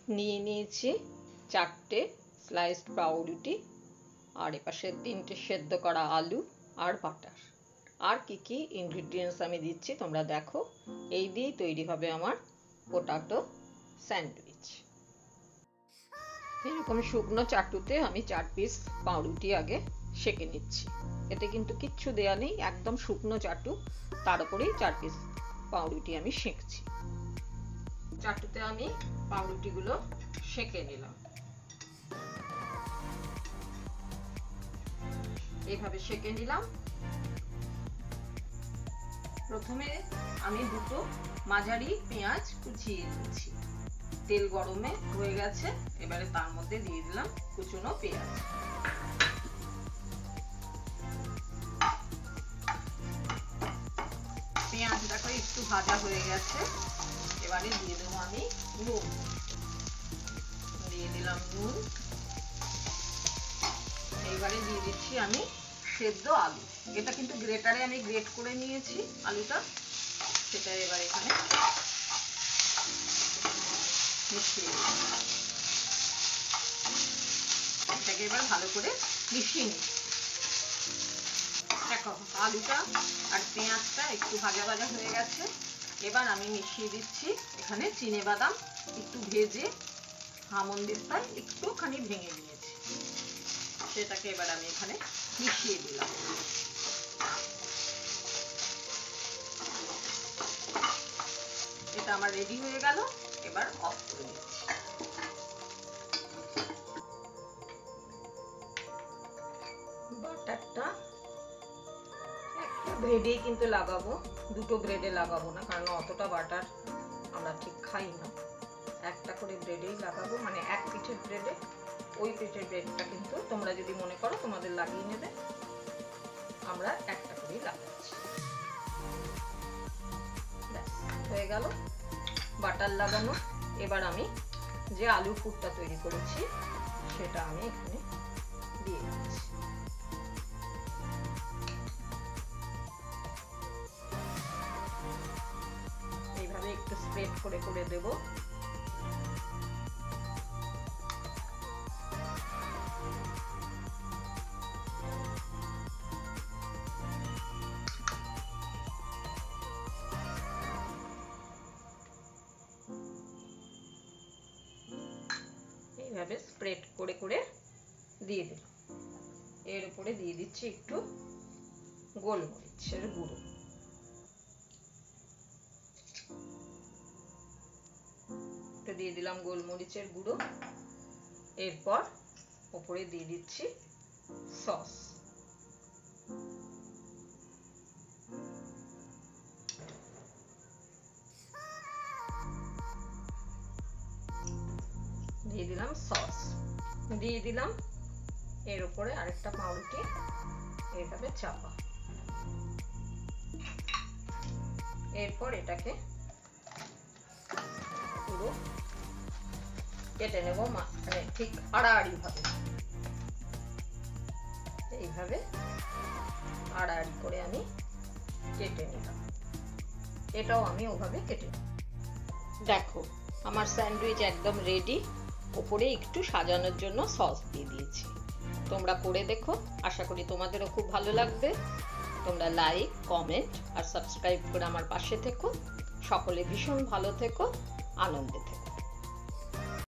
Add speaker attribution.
Speaker 1: নিয়ে নিয়েছি 4টে স্লাইসড পাউরুটি, আর এপাশে 3টে সেদ্ধ করা আলু আর বাটার। আর কি কি ইনগ্রিডিয়েন্টস আমি দিচ্ছি তোমরা দেখো। এই দিয়েই তৈরি হবে আমার পোটাটো স্যান্ডউইচ। এরকম শুকনো চাটুতে আমি 4 পিস পাউরুটি আগে সেঁকে নিচ্ছি। এতে কিন্তু কিচ্ছু দেয়া নেই, একদম শুকনো চাটু, তার উপরেই 4 পিস পাউরুটি আমি সেঁকছি। চাটুতে আমি পাউরুটিগুলো সেঁকে নিলাম। এইভাবে সেঁকে নিলাম। প্রথমে আমি 2টো মাঝারি পেঁয়াজ কুচিয়ে নিচ্ছি। তেল গরমে হয়ে গেছে, এবারে তার মধ্যে দিয়ে দিলাম কুচনো পেঁয়াজ। পেঁয়াজ দেখো একটু ভাজা হয়ে গেছে, এবারে দিয়ে দেবো আমি নুন। দিয়ে দিলাম নুন। এইবারে দিয়ে দিচ্ছি আমি সেদ্ধ আলু। এটা কিন্তু গ্রেটারে আমি গ্রেট করে নিয়েছি আলুটা, সেটা এবার এখানে মিশিয়ে দিলাম। এটাকে এবার ভালো করে মিশিয়ে নিই। দেখো আলুটা আর পেঁয়াজটা একটু ভাজা ভাজা হয়ে গেছে। এবার আমি মিশিয়ে দিচ্ছি এখানে চিনেবাদাম, একটু ভেজে হামন্দিস্তায় একটুখানি ভেঙে নিয়েছি, সেটাকে এবার আমি এখানে মিশিয়ে দিলাম। এটা আমার রেডি হয়ে গেল, এবার অফ করে দিচ্ছি। বাটারটা একটা ব্রেডেই কিন্তু লাগাবো, 2টো ব্রেডে লাগাবো না, কারণ অতটা বাটার আমরা ঠিক খাই না। একটা করে ব্রেডেই লাগাবো, মানে 1 পিঠের ব্রেডে। ওই পিঠের ব্রেডটা কিন্তু তোমরা যদি মনে করো তোমাদের লাগিয়ে নেবে, আমরা একটা করেই লাগাচ্ছি। হয়ে গেল বাটার লাগানো। এবার আমি যে আলুর পুরটা তৈরি করেছি সেটা আমি এখানে দিয়ে দিচ্ছি। এইভাবে একটু স্প্রেড করে করে দেব। এইভাবে স্প্রেড করে করে দিয়ে দিলাম। এর উপরে দিয়ে দিচ্ছি একটু গোলমরিচের গুঁড়ো। দিয়ে দিলাম গোলমরিচের গুঁড়ো। এরপর উপরে দিয়ে দিচ্ছি সস। দিয়ে দিলাম সস, দিয়ে দিলাম এর উপরে আরেকটা পাউরুটি, এইভাবে চাপা। এরপর এটাকে পুরো কেটে নেব, মানে ঠিক আড়াআড়ি ভাবে। এইভাবে আড়াআড়ি করে আমি কেটে নিলাম। এটাও আমি ওভাবে কেটে নিই। দেখো আমার স্যান্ডউইচ একদম রেডি। ওপরে একটু সাজানোর জন্য সস দিয়ে দিয়েছি। তোমরা করে দেখো, আশা করি তোমাদেরও খুব ভালো লাগবে। তোমরা লাইক, কমেন্ট আর সাবস্ক্রাইব করে আমার পাশে থেকো। সকলে ভীষণ ভালো থেকো, আনন্দে থেকো।